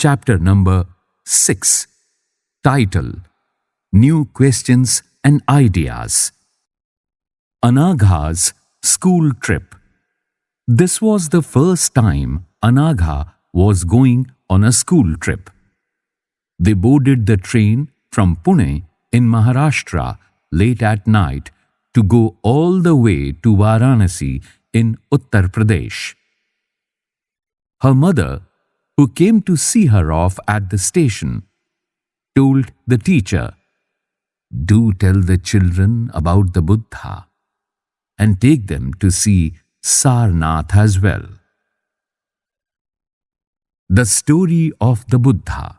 Chapter number 6. Title: New Questions and Ideas. Anagha's School Trip. This was the first time Anagha was going on a school trip. They boarded the train from Pune in Maharashtra late at night to go all the way to Varanasi in Uttar Pradesh. Her mother, who came to see her off at the station, told the teacher, "Do tell the children about the Buddha and take them to see Sarnath as well." The story of the Buddha.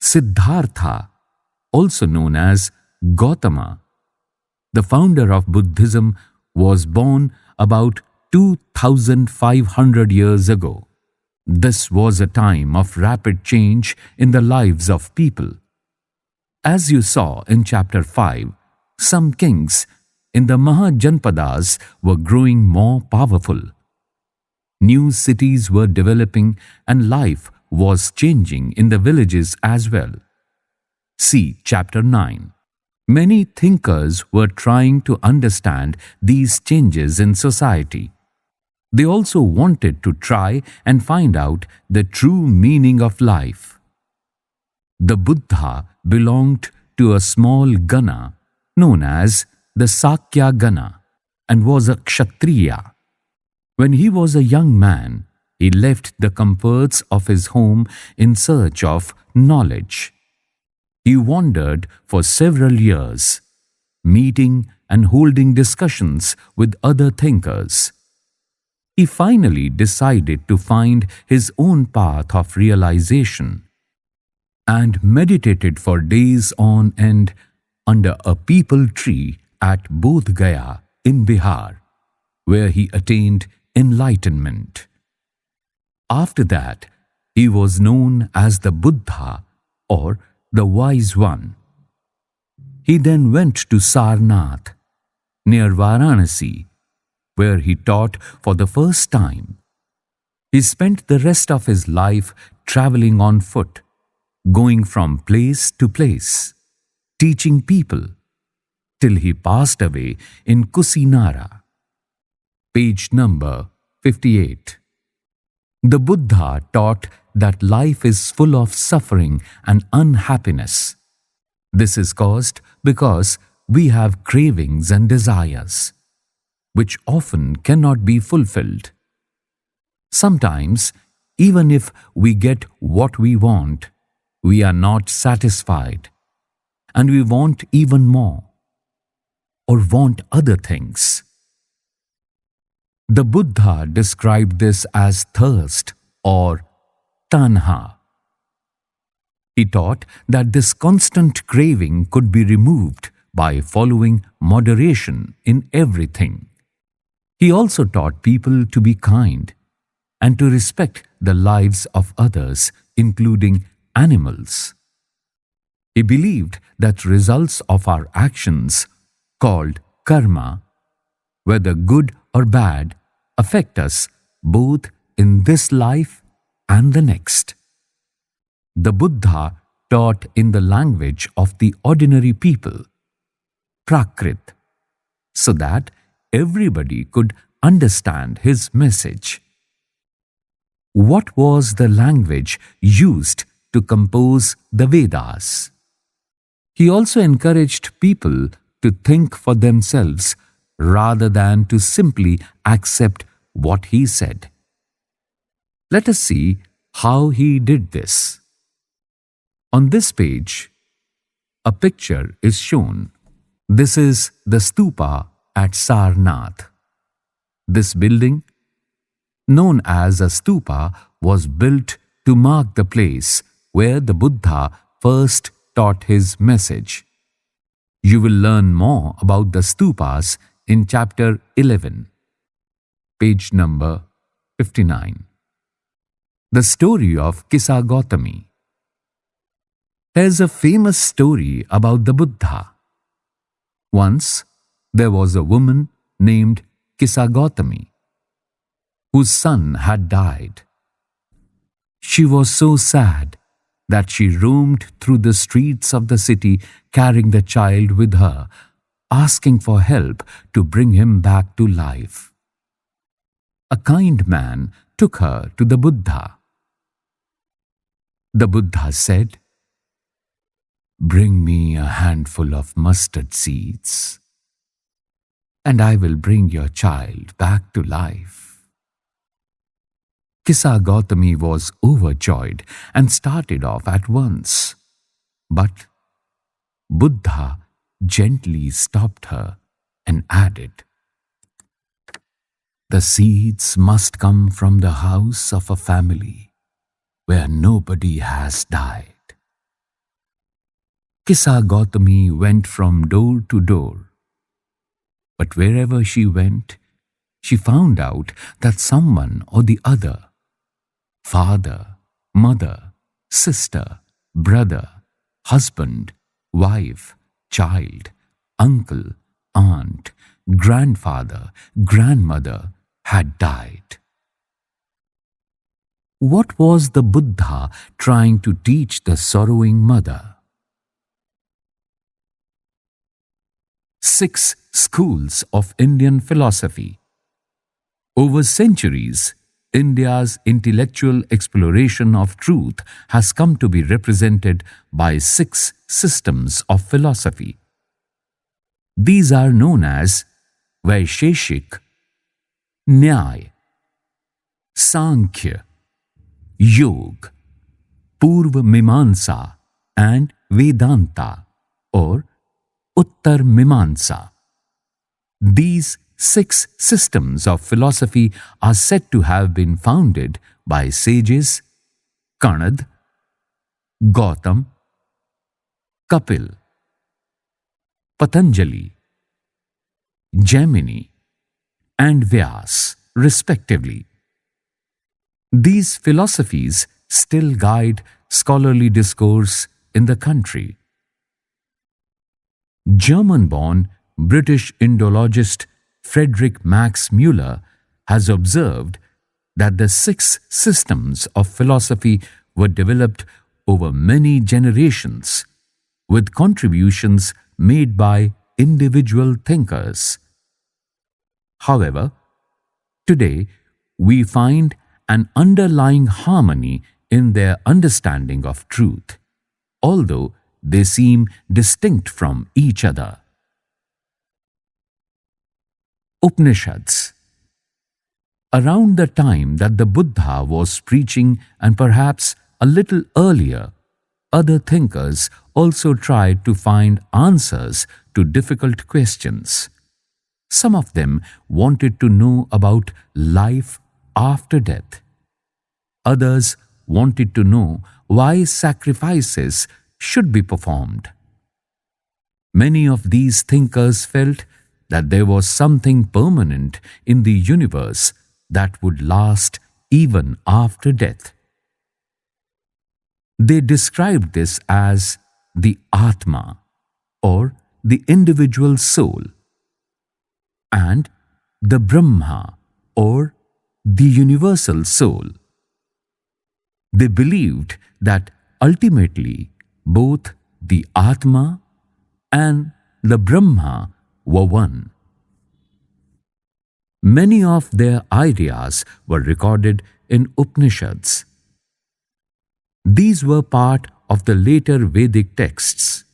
Siddhartha, also known as Gautama, the founder of Buddhism, was born about 2,500 years ago. This was a time of rapid change in the lives of people. As you saw in Chapter 5, some kings in the Mahajanpadas were growing more powerful. New cities were developing and life was changing in the villages as well. See Chapter 9. Many thinkers were trying to understand these changes in society. They also wanted to try and find out the true meaning of life. The Buddha belonged to a small Gana known as the Sakya Gana and was a Kshatriya. When he was a young man, he left the comforts of his home in search of knowledge. He wandered for several years, meeting and holding discussions with other thinkers. He finally decided to find his own path of realization and meditated for days on end under a peepal tree at Bodh Gaya in Bihar, where he attained enlightenment. After that, he was known as the Buddha or the Wise One. He then went to Sarnath, near Varanasi, where he taught for the first time. He spent the rest of his life traveling on foot, going from place to place, teaching people, till he passed away in Kusinara. Page number 58. The Buddha taught that life is full of suffering and unhappiness. This is caused because we have cravings and desires, which often cannot be fulfilled. Sometimes, even if we get what we want, we are not satisfied, and we want even more, or want other things. The Buddha described this as thirst or tanha. He taught that this constant craving could be removed by following moderation in everything. He also taught people to be kind and to respect the lives of others, including animals. He believed that results of our actions, called karma, whether good or bad, affect us both in this life and the next. The Buddha taught in the language of the ordinary people, Prakrit, so that everybody could understand his message. What was the language used to compose the Vedas? He also encouraged people to think for themselves rather than to simply accept what he said. Let us see how he did this. On this page, a picture is shown. This is the stupa at Sarnath. This building, known as a stupa, was built to mark the place where the Buddha first taught his message. You will learn more about the stupas in Chapter 11, page number 59. The story of Kisa Gautami. There's a famous story about the Buddha. Once, there was a woman named Kisa Gautami, whose son had died. She was so sad that she roamed through the streets of the city carrying the child with her, asking for help to bring him back to life. A kind man took her to the Buddha. The Buddha said, "Bring me a handful of mustard seeds, and I will bring your child back to life." Kissa Gautami was overjoyed and started off at once. But Buddha gently stopped her and added, "The seeds must come from the house of a family where nobody has died." Kissa Gautami went from door to door. But wherever she went, she found out that someone or the other, father, mother, sister, brother, husband, wife, child, uncle, aunt, grandfather, grandmother had died. What was the Buddha trying to teach the sorrowing mother? 6 schools of Indian philosophy. Over centuries, India's intellectual exploration of truth has come to be represented by 6 systems of philosophy. These are known as Vaisheshik, Nyaya, Sankhya, Yoga, Purva Mimamsa and Vedanta or Uttar Mimamsa. These 6 systems of philosophy are said to have been founded by sages Kanad, Gautam, Kapil, Patanjali, Jaimini, and Vyas, respectively. These philosophies still guide scholarly discourse in the country. German-born British Indologist Friedrich Max Müller has observed that the 6 systems of philosophy were developed over many generations, with contributions made by individual thinkers. However, today we find an underlying harmony in their understanding of truth, although they seem distinct from each other. Upanishads. Around the time that the Buddha was preaching, and perhaps a little earlier, other thinkers also tried to find answers to difficult questions. Some of them wanted to know about life after death. Others wanted to know why sacrifices should be performed. Many of these thinkers felt that there was something permanent in the universe that would last even after death. They described this as the Atma, or the individual soul, and the Brahma, or the universal soul. They believed that ultimately both the Atma and the Brahma were one. Many of their ideas were recorded in Upanishads. These were part of the later Vedic texts.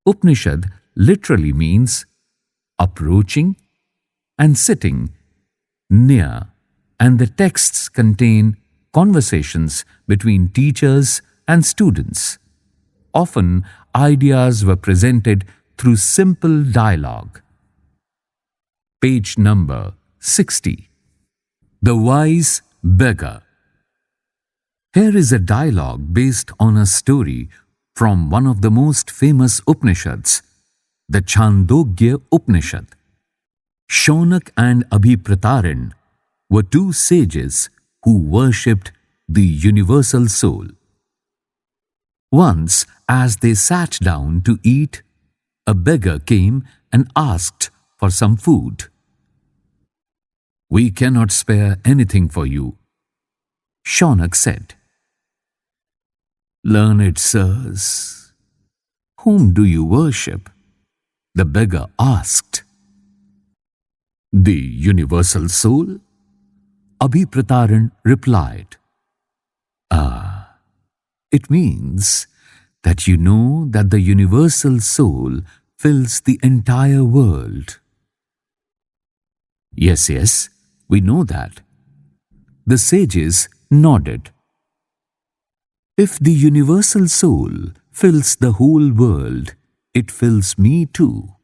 Upanishad literally means approaching and sitting near, and the texts contain conversations between teachers and students. Often, ideas were presented through simple dialogue. Page number 60. The Wise Beggar. Here is a dialogue based on a story from one of the most famous Upanishads, the Chandogya Upanishad. Shaunak and Abhipratarin were 2 sages who worshipped the universal soul. Once, as they sat down to eat, a beggar came and asked for some food. "We cannot spare anything for you," Shaunak said, "Learned sirs, whom do you worship?" The beggar asked. "The universal soul," Abhiprataran replied. "Ah, it means that you know that the universal soul fills the entire world." Yes, we know that." The sages nodded. "If the universal soul fills the whole world, it fills me too.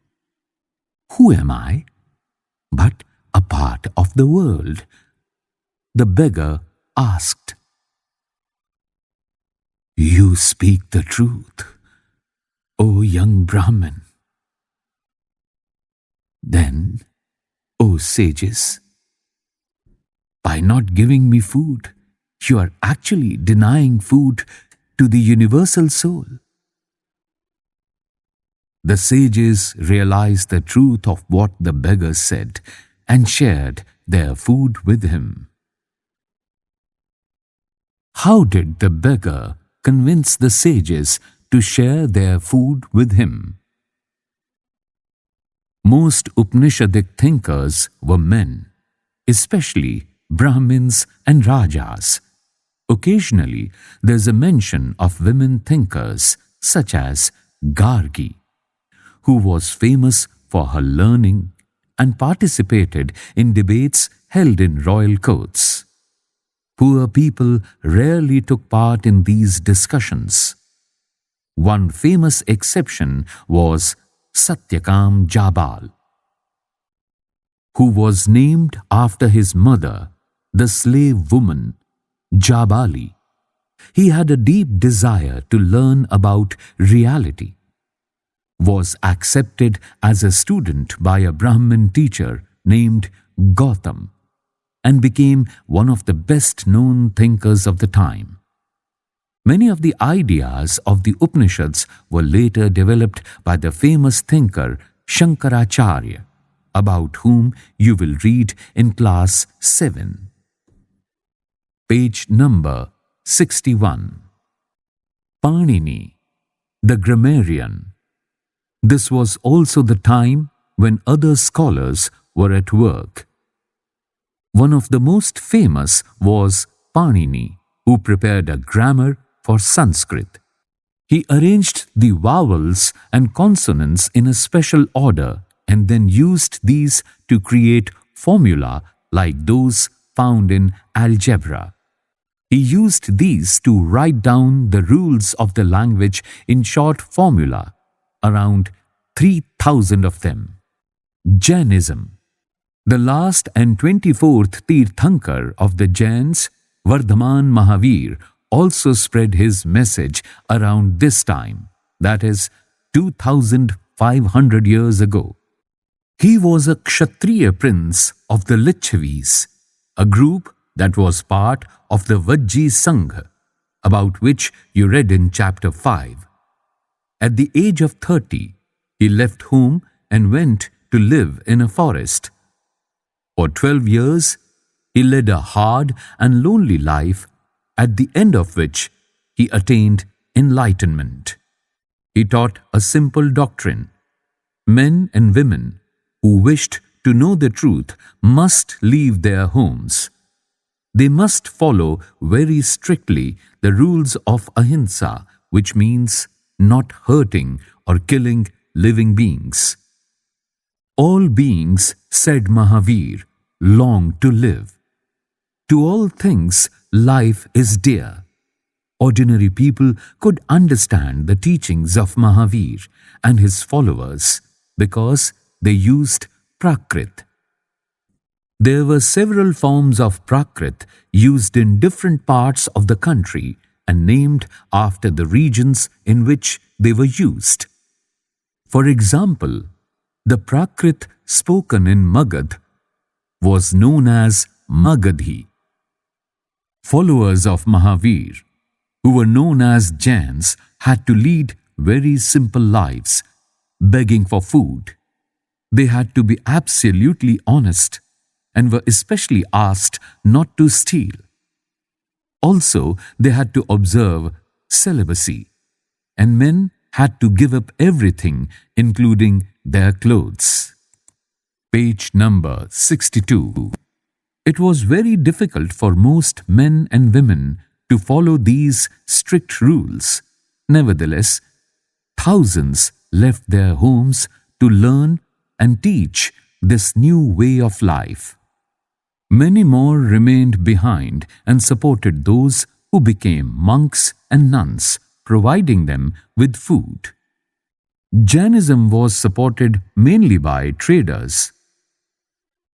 Who am I? But a part of the world?" The beggar asked. "You speak the truth, O young Brahmin. Then, O sages, by not giving me food, you are actually denying food to the universal soul." The sages realized the truth of what the beggar said and shared their food with him. How did the beggar convince the sages to share their food with him? Most Upanishadic thinkers were men, especially Brahmins and Rajas. Occasionally, there's a mention of women thinkers such as Gargi, who was famous for her learning and participated in debates held in royal courts. Poor people rarely took part in these discussions. One famous exception was Satyakam Jabal, who was named after his mother, the slave woman Jabali. He had a deep desire to learn about reality, was accepted as a student by a Brahmin teacher named Gautam, and became one of the best-known thinkers of the time. Many of the ideas of the Upanishads were later developed by the famous thinker Shankaracharya, about whom you will read in Class 7. Page number 61. Panini, the grammarian. This was also the time when other scholars were at work. One of the most famous was Panini, who prepared a grammar for Sanskrit. He arranged the vowels and consonants in a special order and then used these to create formula like those found in algebra. He used these to write down the rules of the language in short formula, around 3,000 of them. Jainism. The last and 24th Tirthankar of the Jains, Gautama Mahavira, also spread his message around this time, that is, 2,500 years ago. He was a Kshatriya prince of the Lichavis, a group that was part of the Vajji Sangha, about which you read in chapter 5. At the age of 30, he left home and went to live in a forest. For 12 years, he led a hard and lonely life, at the end of which he attained enlightenment. He taught a simple doctrine. Men and women who wished to know the truth must leave their homes. They must follow very strictly the rules of ahimsa, which means not hurting or killing living beings. All beings, said Mahavir, long to live. To all things, life is dear. Ordinary people could understand the teachings of Mahavir and his followers because they used Prakrit. There were several forms of Prakrit used in different parts of the country and named after the regions in which they were used. For example, the Prakrit spoken in Magad was known as Magadhi. Followers of Mahavir, who were known as Jains, had to lead very simple lives, begging for food. They had to be absolutely honest and were especially asked not to steal. Also, they had to observe celibacy, and men had to give up everything, including their clothes. Page number 62. It was very difficult for most men and women to follow these strict rules. Nevertheless, thousands left their homes to learn and teach this new way of life. Many more remained behind and supported those who became monks and nuns, providing them with food. Jainism was supported mainly by traders.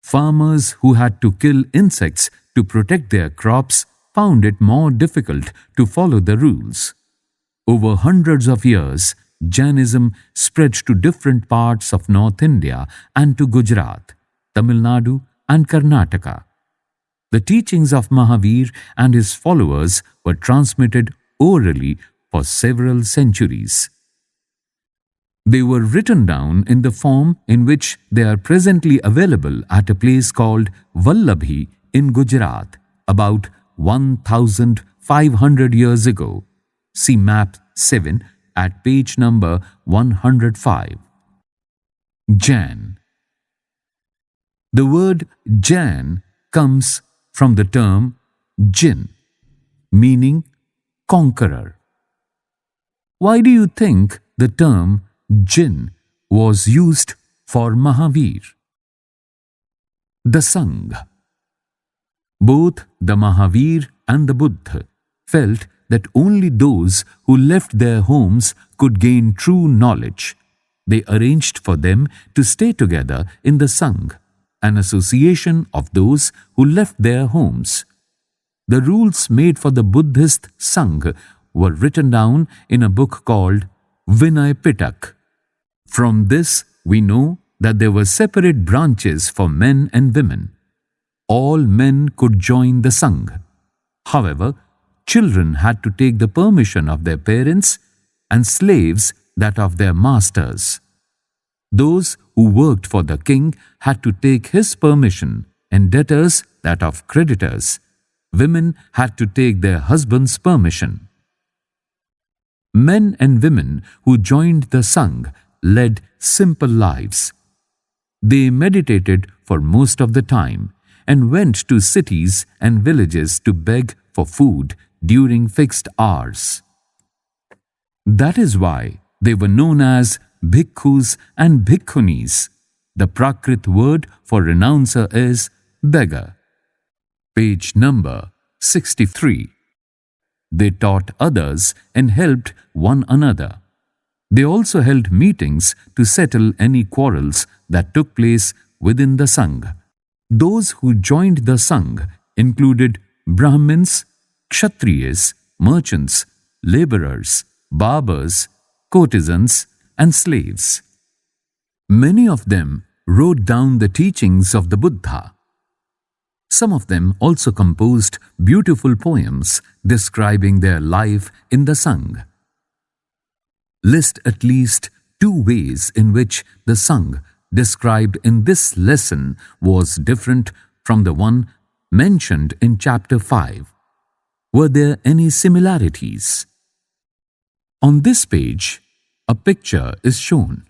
Farmers who had to kill insects to protect their crops found it more difficult to follow the rules. Over hundreds of years, Jainism spread to different parts of North India and to Gujarat, Tamil Nadu, and Karnataka. The teachings of Mahavir and his followers were transmitted orally for several centuries. They were written down in the form in which they are presently available at a place called Vallabhi in Gujarat, about 1,500 years ago. See map 7 at page number 105. Jain. The word Jain comes from the term jinn, meaning conqueror. Why do you think the term jinn was used for Mahavir? The Sangha. Both the Mahavir and the Buddha felt that only those who left their homes could gain true knowledge. They arranged for them to stay together in the Sangha, an association of those who left their homes. The rules made for the Buddhist Sangha were written down in a book called Vinay Pitak. From this, we know that there were separate branches for men and women. All men could join the Sangha. However, children had to take the permission of their parents and slaves that of their masters. Those who worked for the king had to take his permission, and debtors that of creditors. Women had to take their husband's permission. Men and women who joined the Sangha led simple lives. They meditated for most of the time and went to cities and villages to beg for food during fixed hours. That is why they were known as bhikkhus and bhikkhunis. The Prakrit word for renouncer is beggar. Page number 63. They taught others and helped one another. They also held meetings to settle any quarrels that took place within the Sangha. Those who joined the Sangha included Brahmins, Kshatriyas, merchants, laborers, barbers, courtesans, and slaves. Many of them wrote down the teachings of the Buddha. Some of them also composed beautiful poems describing their life in the Sangha. List at least 2 ways in which the Sangha described in this lesson was different from the one mentioned in chapter 5. Were there any similarities? On this page, a picture is shown.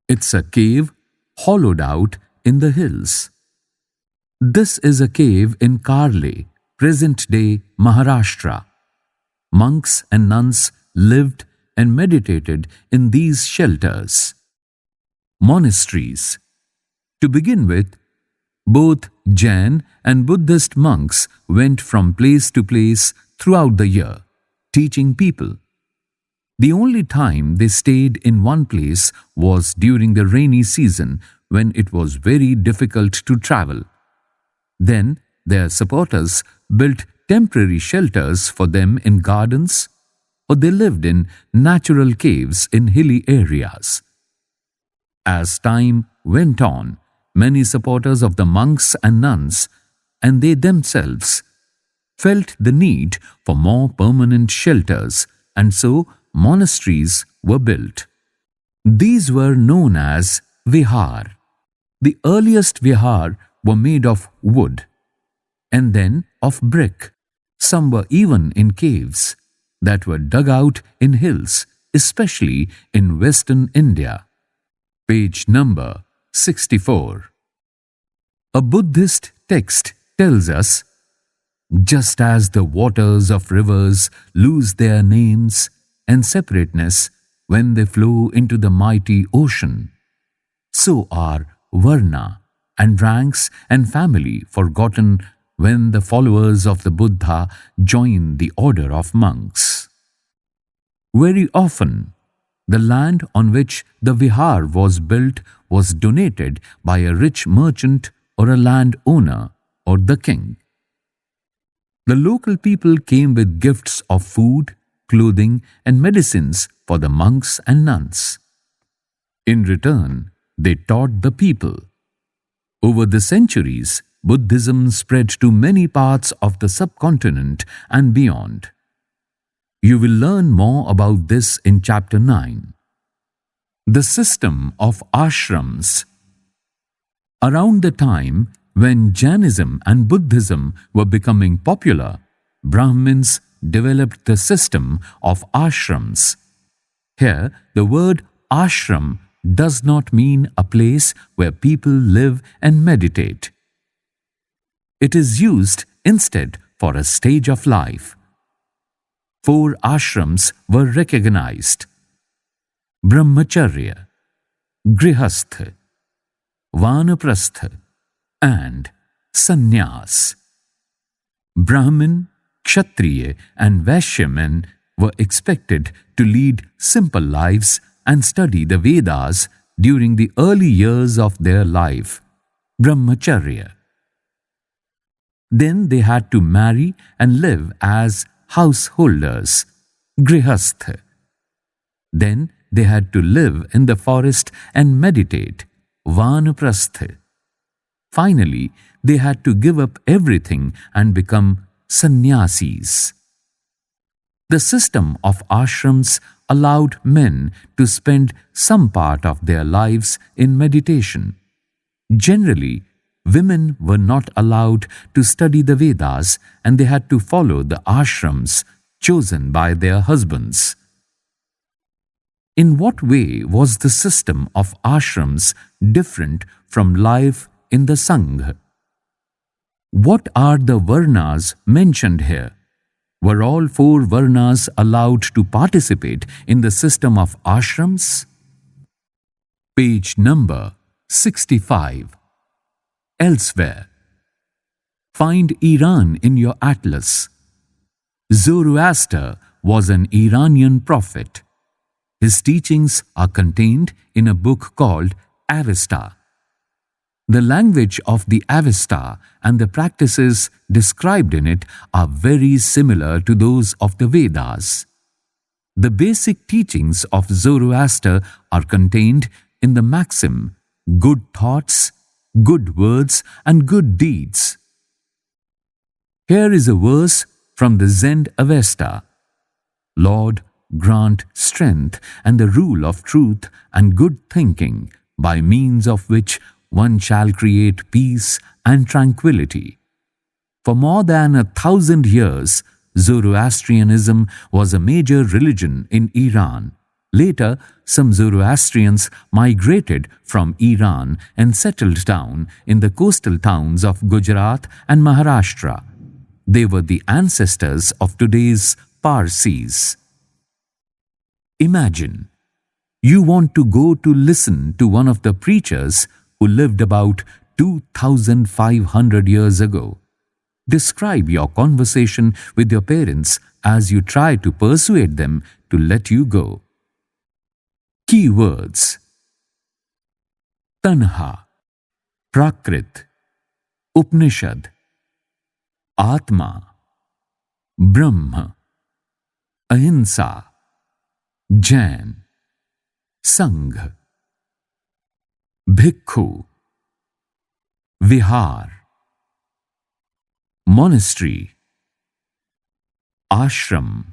It's a cave hollowed out in the hills. This is a cave in Karle, present-day Maharashtra. Monks and nuns lived and meditated in these shelters. Monasteries. To begin with, both Jain and Buddhist monks went from place to place throughout the year, teaching people. The only time they stayed in one place was during the rainy season, when it was very difficult to travel. Then their supporters built temporary shelters for them in gardens, or they lived in natural caves in hilly areas. As time went on, many supporters of the monks and nuns, and they themselves, felt the need for more permanent shelters, and so monasteries were built. These were known as vihar. The earliest vihar were made of wood, and then of brick. Some were even in caves that were dug out in hills, especially in western India. Page number 64. A Buddhist text tells us, just as the waters of rivers lose their names and separateness when they flow into the mighty ocean, so are varna and ranks and family forgotten when the followers of the Buddha join the order of monks. Very often, the land on which the vihar was built was donated by a rich merchant or a landowner or the king. The local people came with gifts of food, clothing, and medicines for the monks and nuns. In return, they taught the people. Over the centuries, Buddhism spread to many parts of the subcontinent and beyond. You will learn more about this in Chapter 9. The system of ashrams. Around the time when Jainism and Buddhism were becoming popular, Brahmins developed the system of ashrams. Here, the word ashram does not mean a place where people live and meditate. It is used instead for a stage of life. 4 ashrams were recognized: Brahmacharya, Grihastha, Vanaprastha, and Sannyas. Brahmin, Kshatriya, and Vaishya men were expected to lead simple lives and study the Vedas during the early years of their life, Brahmacharya. Then they had to marry and live as householders, Grihastha. Then they had to live in the forest and meditate, Vanaprastha. Finally, they had to give up everything and become sannyasis. The system of ashrams allowed men to spend some part of their lives in meditation. Generally, women were not allowed to study the Vedas and they had to follow the ashrams chosen by their husbands. In what way was the system of ashrams different from life in the Sangha? What are the varnas mentioned here? Were all 4 varnas allowed to participate in the system of ashrams? Page number 65. Elsewhere. Find Iran in your atlas. Zoroaster was an Iranian prophet. His teachings are contained in a book called Avesta. The language of the Avesta and the practices described in it are very similar to those of the Vedas. The basic teachings of Zoroaster are contained in the maxim, good thoughts, good words, and good deeds. Here is a verse from the Zend Avesta. Lord, grant strength and the rule of truth and good thinking, by means of which one shall create peace and tranquility. For more than 1,000 years, Zoroastrianism was a major religion in Iran. Later, some Zoroastrians migrated from Iran and settled down in the coastal towns of Gujarat and Maharashtra. They were the ancestors of today's Parsis. Imagine, you want to go to listen to one of the preachers who lived about 2,500 years ago. Describe your conversation with your parents as you try to persuade them to let you go. Key words: Tanha, Prakrit, Upanishad, Atma, Brahma, Ahimsa, Jain, Sangha, Bhikkhu, Vihar, Monastery, Ashram,